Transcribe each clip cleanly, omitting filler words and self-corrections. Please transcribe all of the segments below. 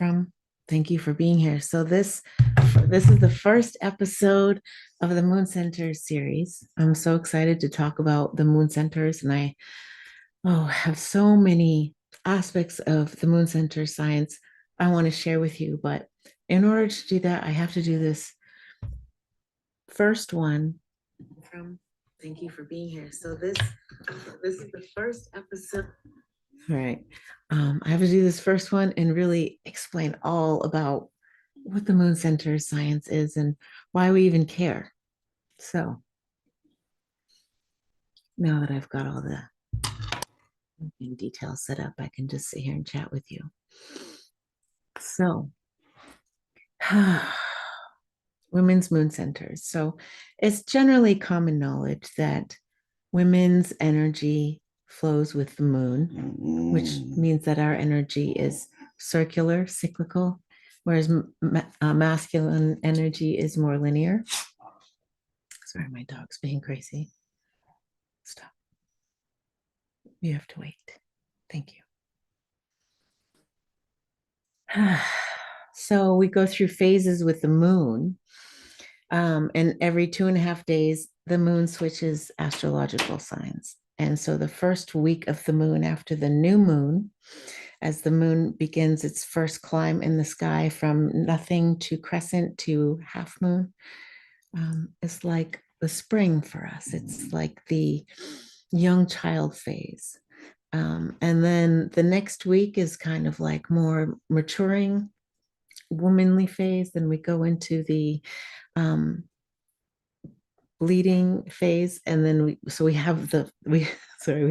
from. Thank you for being here. So this is the first episode of the Moon Centers series. I'm so excited to talk about the Moon Centers, and I have so many aspects of the Moon Center science I want to share with you. But in order to do that, I have to do this first one from. Thank you for being here. So this is the first episode. All right. I have to do this first one and really explain all about what the Moon Center science is and why we even care. So now that I've got all the details set up, I can just sit here and chat with you. So, women's moon centers. So, it's generally common knowledge that women's energy flows with the moon, which means that our energy is circular, cyclical, whereas masculine energy is more linear. Sorry, my dog's being crazy. Stop. You have to wait. Thank you. So we go through phases with the moon. And every 2.5 days, the moon switches astrological signs. And so the first week of the moon after the new moon, as the moon begins its first climb in the sky from nothing to crescent to half moon, it's like the spring for us. It's like the young child phase. And then the next week is kind of like more maturing, womanly phase. Then we go into the bleeding phase, and then we have we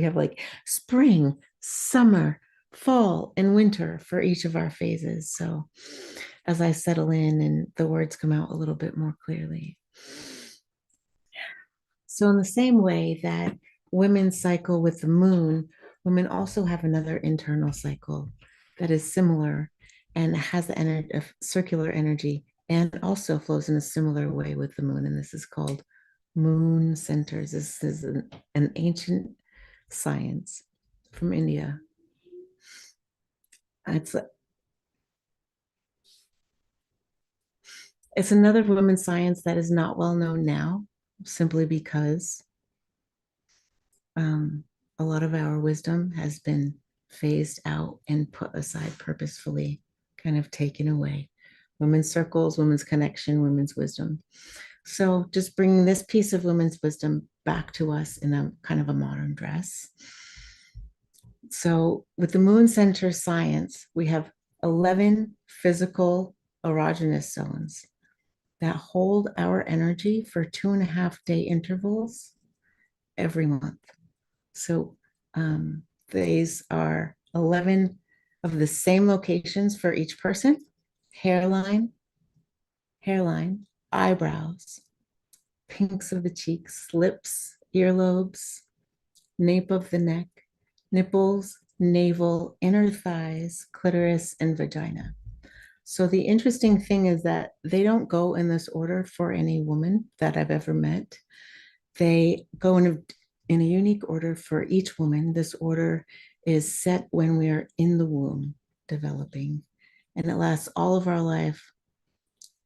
have like spring, summer, fall, and winter for each of our phases. So as I settle in and the words come out a little bit more clearly. So in the same way that women cycle with the moon, women also have another internal cycle that is similar and has the energy of circular energy and also flows in a similar way with the moon. And this is called moon centers. This is an ancient science from India. It's another women's science that is not well known now, simply because a lot of our wisdom has been phased out and put aside purposefully, kind of taken away. Women's circles, women's connection, women's wisdom. So just bringing this piece of women's wisdom back to us in a kind of a modern dress. So with the moon center science, we have 11 physical erogenous zones that hold our energy for 2.5 day intervals every month. So these are 11 of the same locations for each person: hairline, eyebrows, pinks of the cheeks, lips, earlobes, nape of the neck, nipples, navel, inner thighs, clitoris, and vagina. So the interesting thing is that they don't go in this order for any woman that I've ever met. They go in a unique order for each woman. This order is set when we are in the womb developing, and it lasts all of our life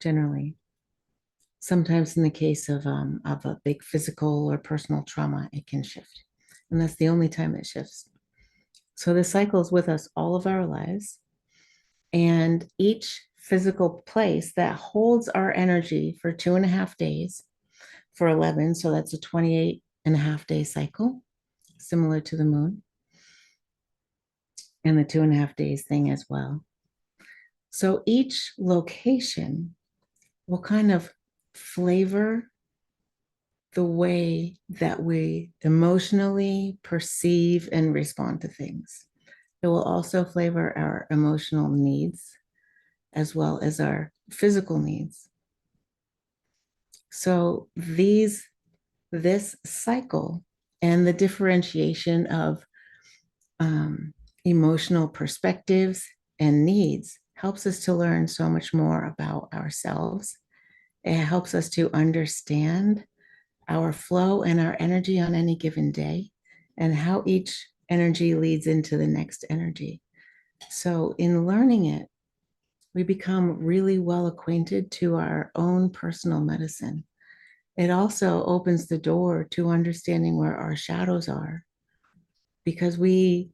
generally. Sometimes in the case of a big physical or personal trauma, it can shift. And that's the only time it shifts. So the cycle is with us all of our lives. And each physical place that holds our energy for 2.5 days for 11, so that's a 28.5 day cycle, similar to the moon, and the 2.5 days thing as well. So each location will kind of flavor the way that we emotionally perceive and respond to things. It will also flavor our emotional needs as well as our physical needs. So this cycle and the differentiation of emotional perspectives and needs helps us to learn so much more about ourselves. It helps us to understand our flow and our energy on any given day and how each energy leads into the next energy. So in learning it, We become really well acquainted to our own personal medicine. It also opens the door to understanding where our shadows are, because we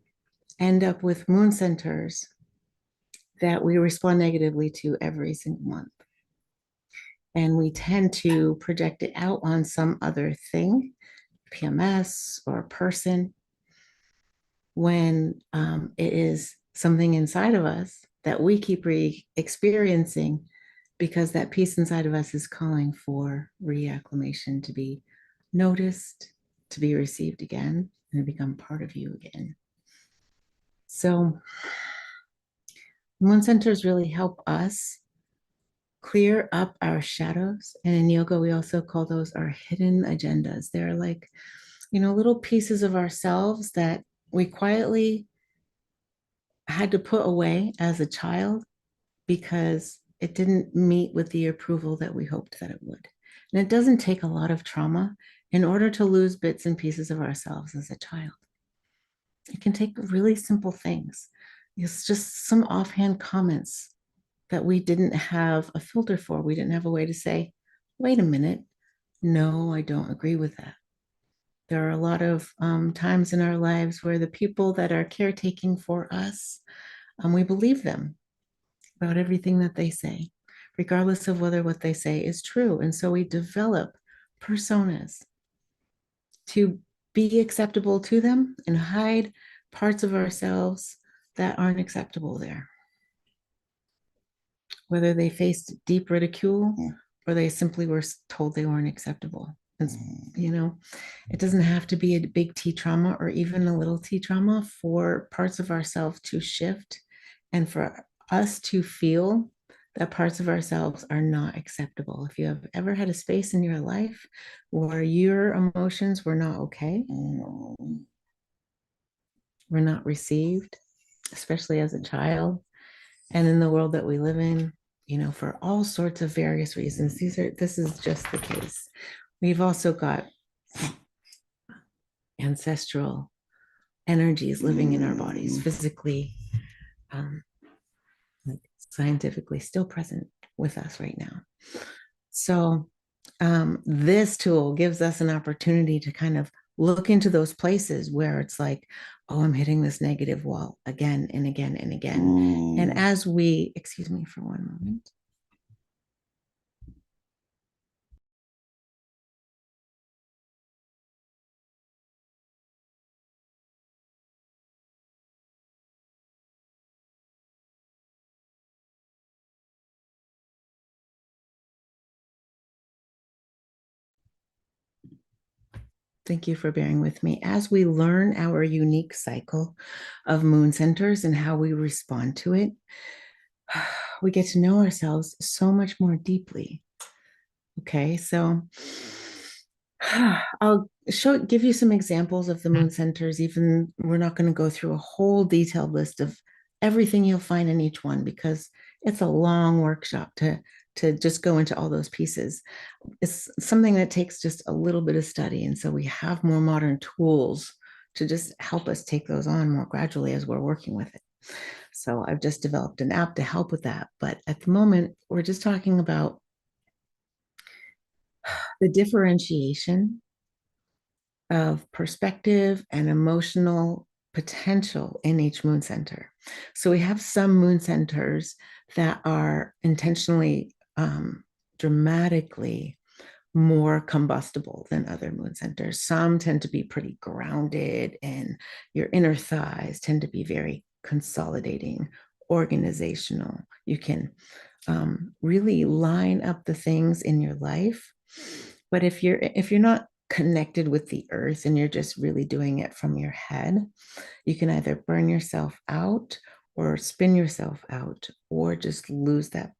end up with moon centers that we respond negatively to every single month. And we tend to project it out on some other thing, PMS or person, when it is something inside of us that we keep experiencing, because that piece inside of us is calling for reacclimation, to be noticed, to be received again, and to become part of you again. So moon centers really help us clear up our shadows. And in yoga, we also call those our hidden agendas. They're like, little pieces of ourselves that we quietly had to put away as a child because it didn't meet with the approval that we hoped that it would. And it doesn't take a lot of trauma in order to lose bits and pieces of ourselves as a child. It can take really simple things. It's just some offhand comments that we didn't have a filter for. We didn't have a way to say, wait a minute, no, I don't agree with that. There are a lot of times in our lives where the people that are caretaking for us, we believe them about everything that they say, regardless of whether what they say is true. And so we develop personas to be acceptable to them and hide parts of ourselves that aren't acceptable there. Whether they faced deep ridicule or they simply were told they weren't acceptable. It's, it doesn't have to be a big T trauma or even a little T trauma for parts of ourselves to shift and for us to feel that parts of ourselves are not acceptable. If you have ever had a space in your life where your emotions were not okay, were not received, especially as a child, and in the world that we live in, for all sorts of various reasons, this is just the case. We've also got ancestral energies living in our bodies, physically, scientifically still present with us right now. So this tool gives us an opportunity to kind of look into those places where it's like, oh, I'm hitting this negative wall again and again and again. And as we, excuse me for one moment. Thank you for bearing with me. As we learn our unique cycle of moon centers and how we respond to it, we get to know ourselves so much more deeply. Okay, so I'll give you some examples of the moon centers. Even we're not going to go through a whole detailed list of everything you'll find in each one, because it's a long workshop to just go into all those pieces. It's something that takes just a little bit of study. And so we have more modern tools to just help us take those on more gradually as we're working with it. So I've just developed an app to help with that. But at the moment, we're just talking about the differentiation of perspective and emotional potential in each moon center. So we have some moon centers that are intentionally dramatically more combustible than other moon centers. Some tend to be pretty grounded, and your inner thighs tend to be very consolidating, organizational. You can really line up the things in your life. But if you're not connected with the earth and you're just really doing it from your head, you can either burn yourself out or spin yourself out, or just lose that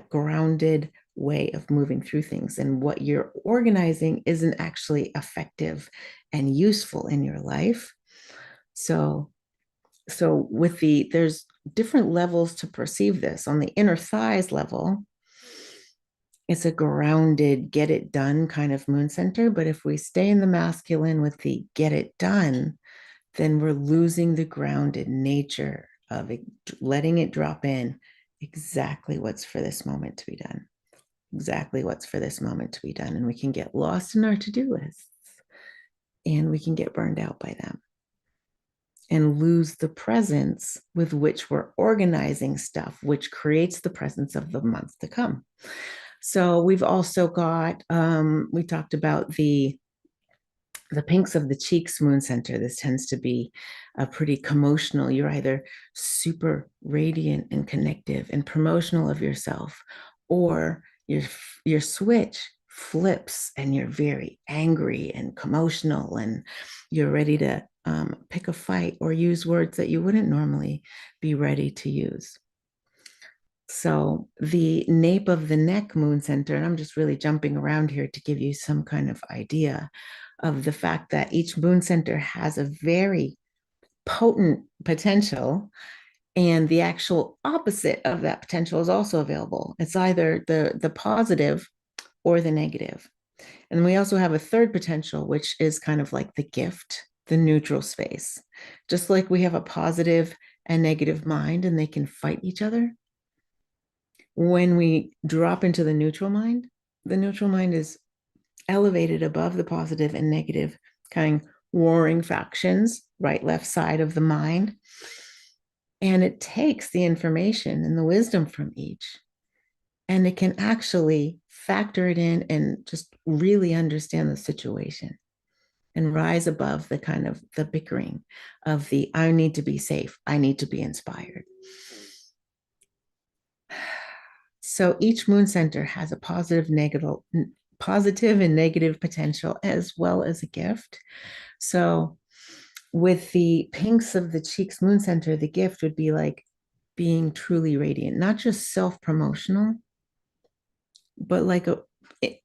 grounded way of moving through things. And what you're organizing isn't actually effective and useful in your life. So there's different levels to perceive this. On the inner thighs level, it's a grounded, get it done kind of moon center. But if we stay in the masculine with the get it done, then we're losing the grounded nature of it, letting it drop in exactly what's for this moment to be done. Exactly what's for this moment to be done. And we can get lost in our to-do lists and we can get burned out by them and lose the presence with which we're organizing stuff, which creates the presence of the month to come. So we've also got, we talked about the pinks of the cheeks moon center. This tends to be a pretty commotional. You're either super radiant and connective and promotional of yourself, or your switch flips and you're very angry and commotional and you're ready to pick a fight or use words that you wouldn't normally be ready to use. So the nape of the neck moon center, and I'm just really jumping around here to give you some kind of idea of the fact that each moon center has a very potent potential, and the actual opposite of that potential is also available. It's either the positive or the negative. And we also have a third potential, which is kind of like the gift, the neutral space. Just like we have a positive and negative mind and they can fight each other, when we drop into the neutral mind is elevated above the positive and negative kind of warring factions, right, left side of the mind. And it takes the information and the wisdom from each, and it can actually factor it in and just really understand the situation and rise above the kind of the bickering of the I need to be safe, I need to be inspired. So each moon center has a positive and negative potential as well as a gift. So with the pinks of the cheeks moon center, the gift would be like being truly radiant, not just self-promotional, but like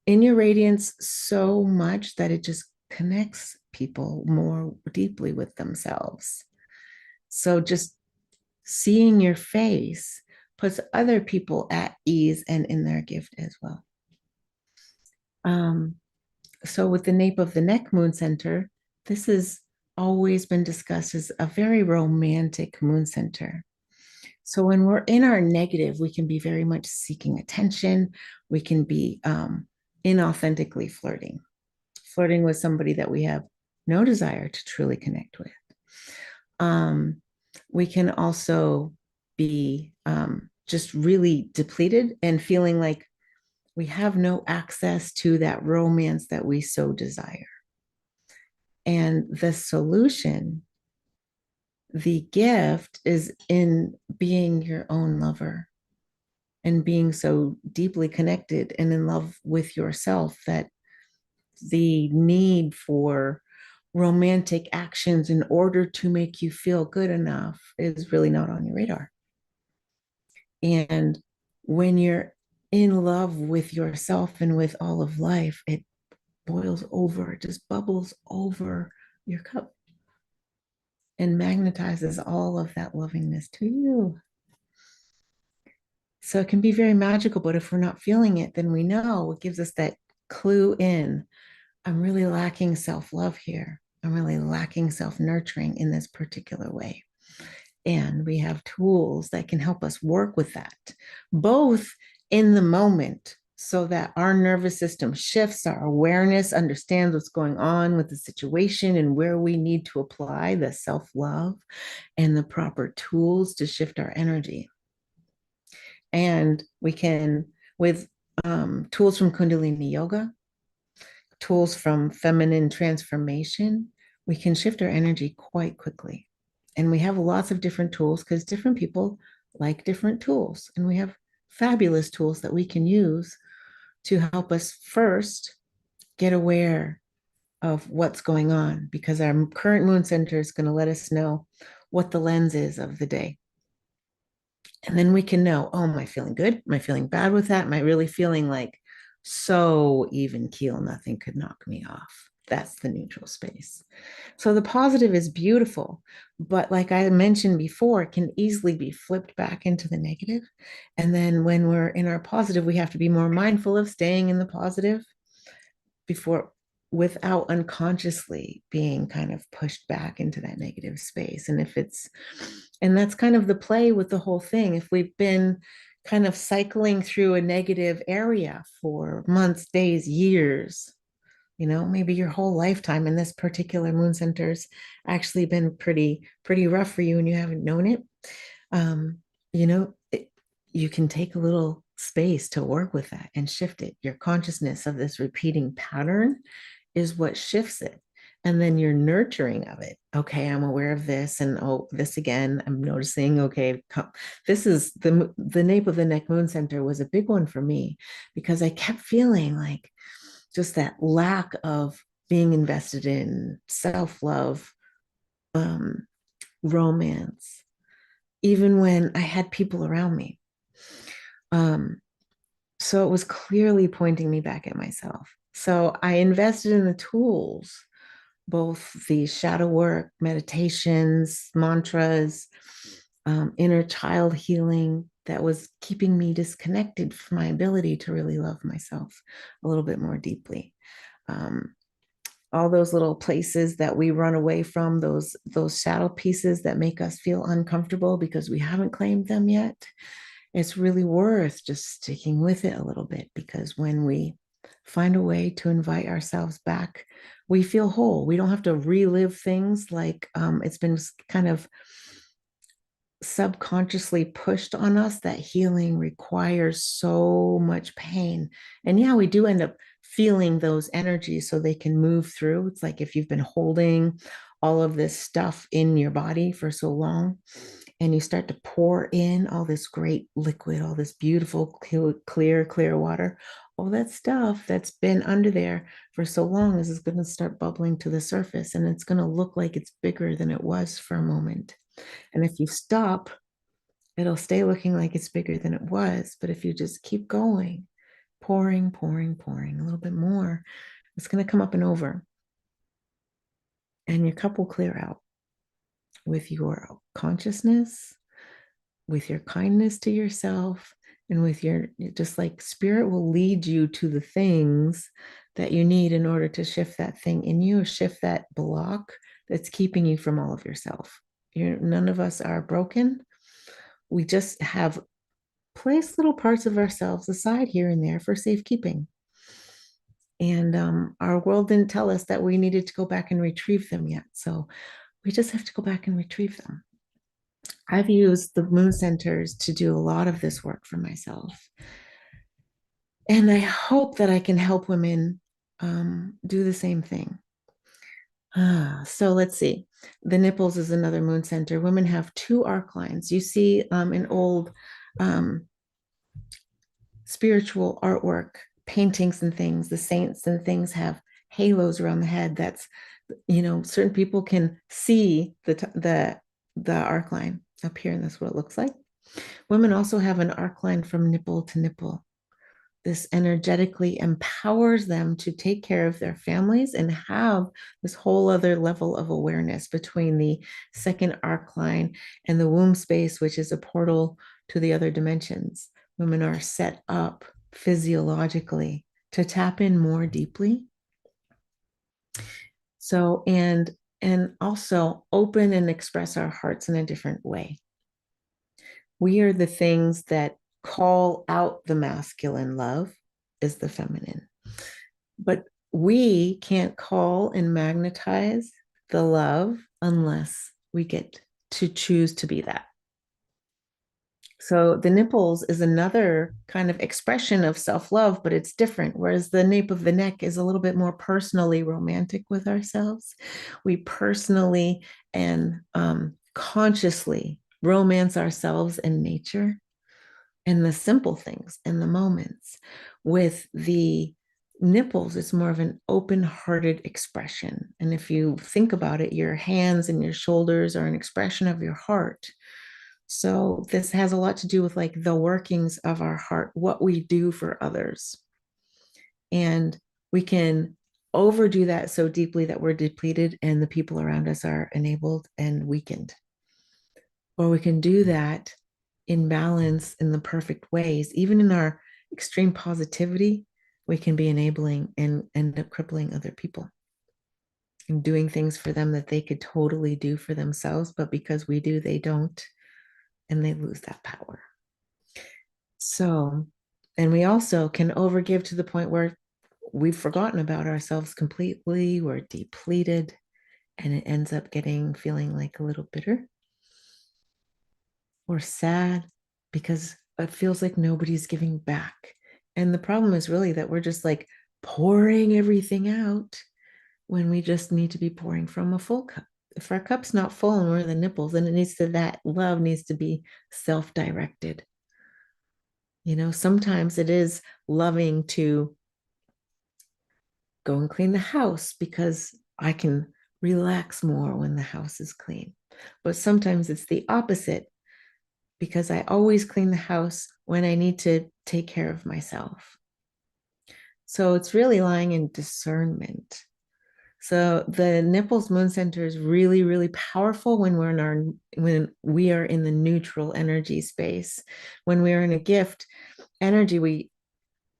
in your radiance so much that it just connects people more deeply with themselves. So just seeing your face puts other people at ease and in their gift as well. Um, so with the nape of the neck moon center, this has always been discussed as a very romantic moon center. So when we're in our negative, we can be very much seeking attention. We can be inauthentically flirting with somebody that we have no desire to truly connect with. We can also be just really depleted and feeling like we have no access to that romance that we so desire. And the solution, the gift, is in being your own lover and being so deeply connected and in love with yourself that the need for romantic actions in order to make you feel good enough is really not on your radar. And when you're in love with yourself and with all of life, it boils over, it just bubbles over your cup and magnetizes all of that lovingness to you. So it can be very magical, but if we're not feeling it, then we know it gives us that clue in. I'm really lacking self-love here. I'm really lacking self-nurturing in this particular way. And we have tools that can help us work with that, both in the moment, so that our nervous system shifts, our awareness understands what's going on with the situation and where we need to apply the self-love and the proper tools to shift our energy. And we can, with tools from Kundalini Yoga, tools from feminine transformation, we can shift our energy quite quickly. And we have lots of different tools because different people like different tools. And we have fabulous tools that we can use to help us first get aware of what's going on, because our current moon center is going to let us know what the lens is of the day. And then we can know, oh, am I feeling good? Am I feeling bad with that? Am I really feeling like so even keel, nothing could knock me off? That's the neutral space. So the positive is beautiful, but like I mentioned before, it can easily be flipped back into the negative. And then when we're in our positive, we have to be more mindful of staying in the positive before, without unconsciously being kind of pushed back into that negative space. And if it's, and that's kind of the play with the whole thing. If we've been kind of cycling through a negative area for months, days, years, maybe your whole lifetime, and this particular moon center's actually been pretty rough for you and you haven't known it. um, you can take a little space to work with that and shift it. Your consciousness of this repeating pattern is what shifts it. And then your nurturing of it. Okay, I'm aware of this, and oh, this again, I'm noticing, okay, this is the nape of the neck moon center was a big one for me because I kept feeling like just that lack of being invested in self-love, romance, even when I had people around me. So it was clearly pointing me back at myself. So I invested in the tools, both the shadow work, meditations, mantras, inner child healing that was keeping me disconnected from my ability to really love myself a little bit more deeply. All those little places that we run away from, those shadow pieces that make us feel uncomfortable because we haven't claimed them yet, it's really worth just sticking with it a little bit, because when we find a way to invite ourselves back, we feel whole. We don't have to relive things like it's been kind of subconsciously pushed on us that healing requires so much pain. And yeah, we do end up feeling those energies so they can move through. It's like if you've been holding all of this stuff in your body for so long, and you start to pour in all this great liquid, all this beautiful, clear water, all that stuff that's been under there for so long is going to start bubbling to the surface, and it's going to look like it's bigger than it was for a moment. And if you stop, it'll stay looking like it's bigger than it was. But if you just keep going, pouring a little bit more, it's going to come up and over. And your cup will clear out with your consciousness, with your kindness to yourself, and with your, just like spirit will lead you to the things that you need in order to shift that thing in you, shift that block that's keeping you from all of yourself. None of us are broken. We just have placed little parts of ourselves aside here and there for safekeeping. And our world didn't tell us that we needed to go back and retrieve them yet. So we just have to go back and retrieve them. I've used the moon centers to do a lot of this work for myself. And I hope that I can help women do the same thing. So let's see. The nipples is another moon center. Women have two arc lines. You see in old spiritual artwork, paintings and things, the saints and things have halos around the head. That's, certain people can see the arc line up here, and that's what it looks like. Women also have an arc line from nipple to nipple. This energetically empowers them to take care of their families and have this whole other level of awareness between the second arc line and the womb space, which is a portal to the other dimensions. Women are set up physiologically to tap in more deeply. So, and also open and express our hearts in a different way. We are the things that call out the masculine. Love is the feminine. But we can't call and magnetize the love unless we get to choose to be that. So the nipples is another kind of expression of self-love, but it's different. Whereas the nape of the neck is a little bit more personally romantic with ourselves. We personally and consciously romance ourselves in nature and the simple things and the moments. With the nipples, it's more of an open-hearted expression. And if you think about it, your hands and your shoulders are an expression of your heart. So this has a lot to do with like the workings of our heart, what we do for others. And we can overdo that so deeply that we're depleted and the people around us are enabled and weakened. Or we can do that in balance in the perfect ways. Even in our extreme positivity, we can be enabling and end up crippling other people and doing things for them that they could totally do for themselves, but because we do, they don't, and they lose that power. So, and we also can overgive to the point where we've forgotten about ourselves completely, we're depleted, and it ends up feeling like a little bitter or sad because it feels like nobody's giving back. And the problem is really that we're just like pouring everything out when we just need to be pouring from a full cup. If our cup's not full and we're the nipples, then that love needs to be self-directed. Sometimes it is loving to go and clean the house because I can relax more when the house is clean. But sometimes it's the opposite because I always clean the house when I need to take care of myself. So it's really lying in discernment. So the nipples moon center is really, really powerful when we are in the neutral energy space. When we are in a gift energy, we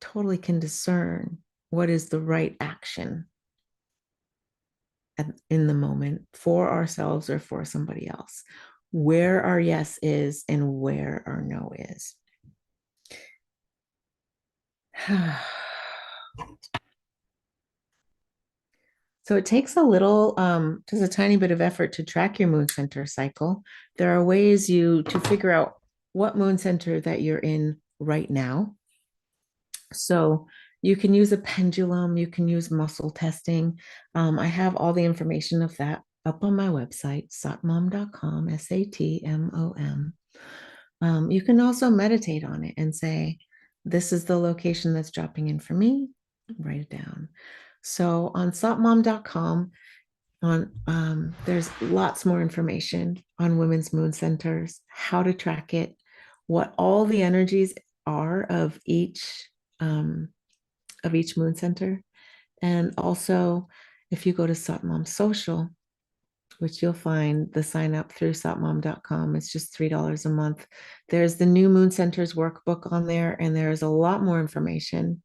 totally can discern what is the right action in the moment for ourselves or for somebody else, where our yes is and where our no is. So it takes just a tiny bit of effort to track your moon center cycle. There are ways to figure out what moon center that you're in right now. So you can use a pendulum, you can use muscle testing. I have all the information of that up on my website, satmom.com, SATMOM. You can also meditate on it and say, this is the location that's dropping in for me. Write it down. So on satmom.com, there's lots more information on women's moon centers, how to track it, what all the energies are um, of each moon center, and also if you go to Satmom Social, which you'll find the sign up through satmom.com. It's just $3 a month. There's the new Moon Centers workbook on there, and there's a lot more information.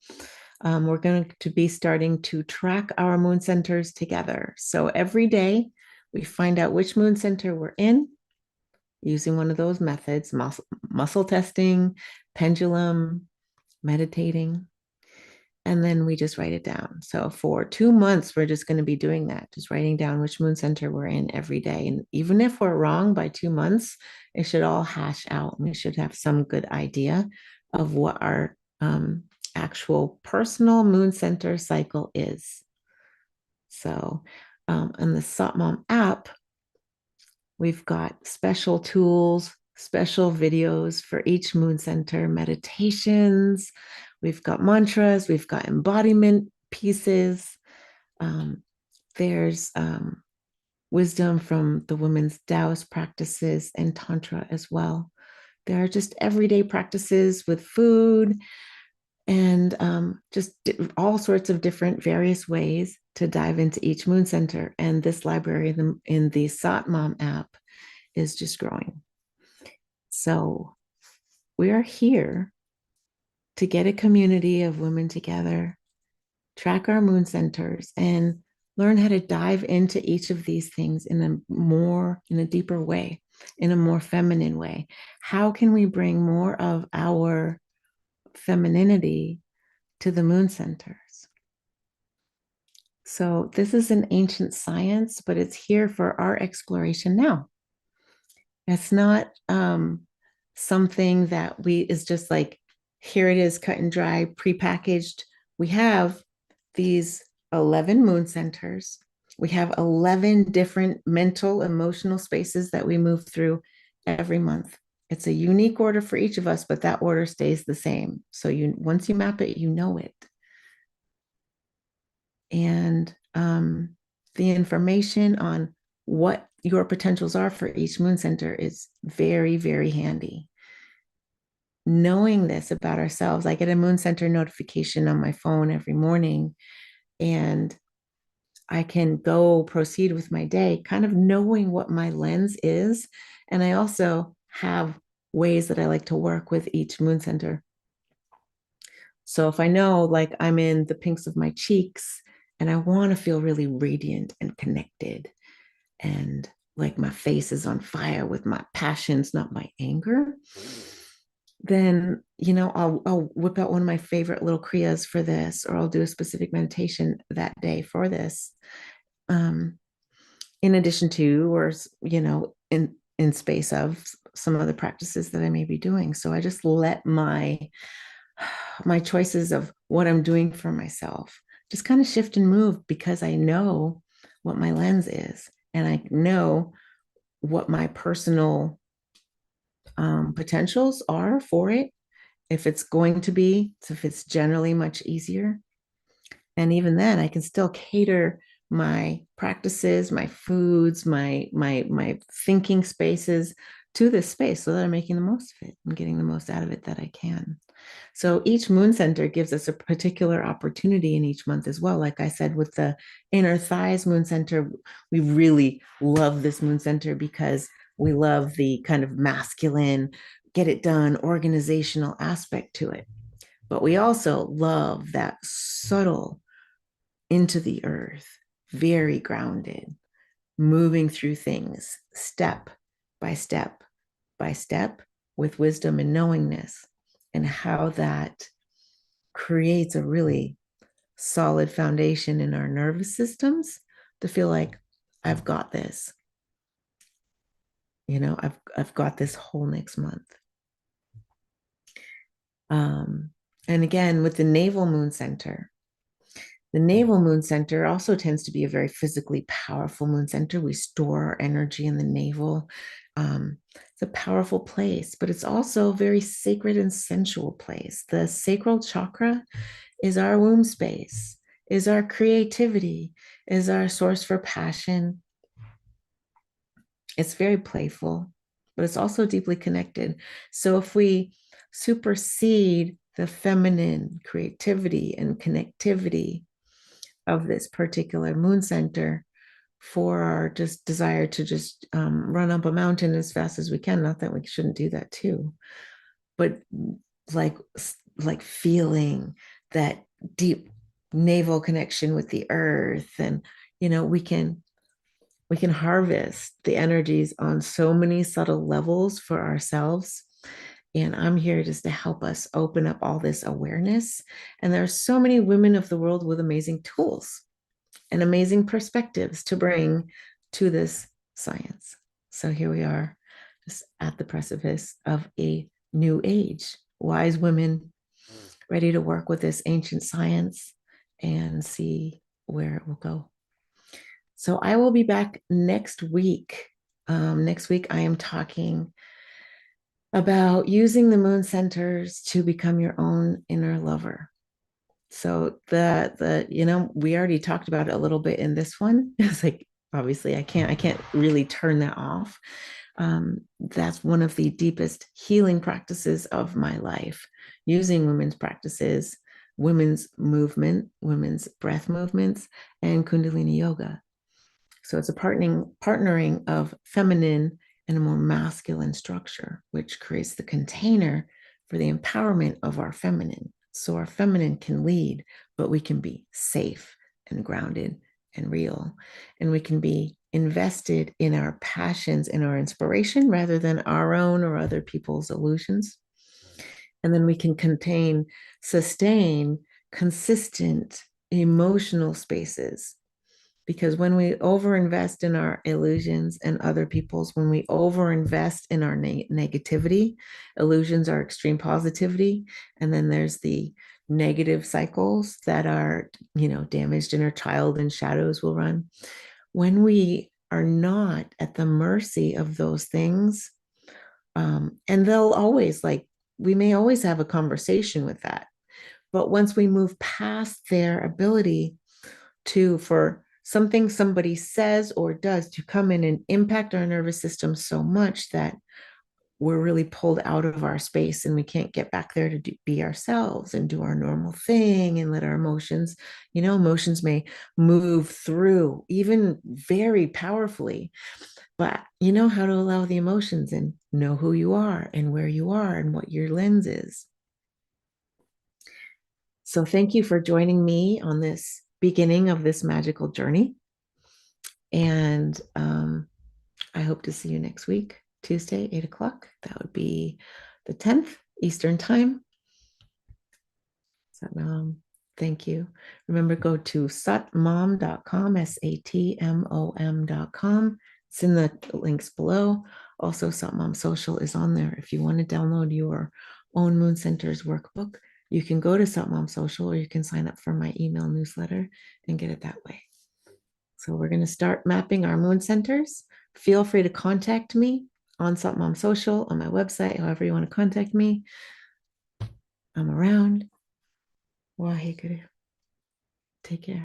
We're going to be starting to track our moon centers together. So every day we find out which moon center we're in using one of those methods, muscle testing, pendulum, meditating, and then we just write it down. So for 2 months, we're just going to be doing that, just writing down which moon center we're in every day. And even if we're wrong by 2 months, it should all hash out. We should have some good idea of what our actual personal moon center cycle is. So in the Satmom app, we've got special tools, special videos for each moon center, meditations. We've got mantras, we've got embodiment pieces. There's wisdom from the women's Taoist practices and Tantra as well. There are just everyday practices with food and just all sorts of different various ways to dive into each moon center. And this library in the Satmom app is just growing. So we are here to get a community of women together, track our moon centers, and learn how to dive into each of these things in a deeper way, in a more feminine way. How can we bring more of our femininity to the moon centers? So this is an ancient science, but it's here for our exploration now. It's not something that is just like, here it is, cut and dry, prepackaged. We have these 11 moon centers. We have 11 different mental, emotional spaces that we move through every month. It's a unique order for each of us, but that order stays the same. So once you map it, you know it. And the information on what your potentials are for each moon center is very, very handy. Knowing this about ourselves, I get a moon center notification on my phone every morning, and I can go proceed with my day, kind of knowing what my lens is. And I also have ways that I like to work with each moon center. So if I know, like, I'm in the pinks of my cheeks and I want to feel really radiant and connected, and like my face is on fire with my passions, not my anger, then, I'll whip out one of my favorite little kriyas for this, or I'll do a specific meditation that day for this. Um, in addition to, or, in space of some other practices that I may be doing. So I just let my choices of what I'm doing for myself just kind of shift and move, because I know what my lens is, and I know what my personal potentials are for it. If it's going to be, so if it's generally much easier. And even then, I can still cater my practices, my foods, my thinking spaces to this space, so that I'm making the most of it and getting the most out of it that I can. So each moon center gives us a particular opportunity in each month as well. Like I said, with the inner thighs moon center, we really love this moon center because we love the kind of masculine, get it done, organizational aspect to it. But we also love that subtle, into the earth, very grounded, moving through things step by step by step, with wisdom and knowingness, and how that creates a really solid foundation in our nervous systems to feel like I've got this. I've got this whole next month. And again, with the navel moon center, the navel moon center also tends to be a very physically powerful moon center. We store our energy in the navel. It's a powerful place, but it's also a very sacred and sensual place. The sacral chakra is our womb space, is our creativity, is our source for passion. It's very playful, but it's also deeply connected. So if we supersede the feminine creativity and connectivity of this particular moon center for our just desire to just run up a mountain as fast as we can, not that we shouldn't do that too, but like like feeling that deep navel connection with the earth. And we can harvest the energies on so many subtle levels for ourselves. And I'm here just to help us open up all this awareness. And there are so many women of the world with amazing tools and amazing perspectives to bring to this science. So here we are, just at the precipice of a new age. Wise women ready to work with this ancient science and see where it will go. So I will be back next week. Next week, I am talking about using the moon centers to become your own inner lover. So we already talked about it a little bit in this one. It's like, obviously I can't really turn that off. That's one of the deepest healing practices of my life, using women's practices, women's movement, women's breath movements, and Kundalini yoga. So it's a partnering of feminine and a more masculine structure, which creates the container for the empowerment of our feminine. So our feminine can lead, but we can be safe and grounded and real. And we can be invested in our passions and our inspiration rather than our own or other people's illusions. And then we can sustain consistent emotional spaces, because when we overinvest in our illusions and other people's, when we overinvest in our negativity, illusions are extreme positivity, and then there's the negative cycles that are damaged inner child and shadows will run. When we are not at the mercy of those things, and they'll always, like, we may always have a conversation with that, but once we move past their ability for something somebody says or does to come in and impact our nervous system so much that we're really pulled out of our space and we can't get back there to be ourselves and do our normal thing and let our emotions may move through even very powerfully, but you know how to allow the emotions and know who you are and where you are and what your lens is. So thank you for joining me on this beginning of this magical journey. And I hope to see you next week, Tuesday, 8 o'clock. That would be the 10th. Eastern time. So, thank you. Remember, go to satmom.com, SATMOM.com. It's in the links below. Also, Satmom Social is on there. If you want to download your own Moon Centers workbook, you can go to Satmom Social, or you can sign up for my email newsletter and get it that way. So we're going to start mapping our Moon Centers. Feel free to contact me on Satmom Social, on my website, however you want to contact me. I'm around. Waheguru. Take care.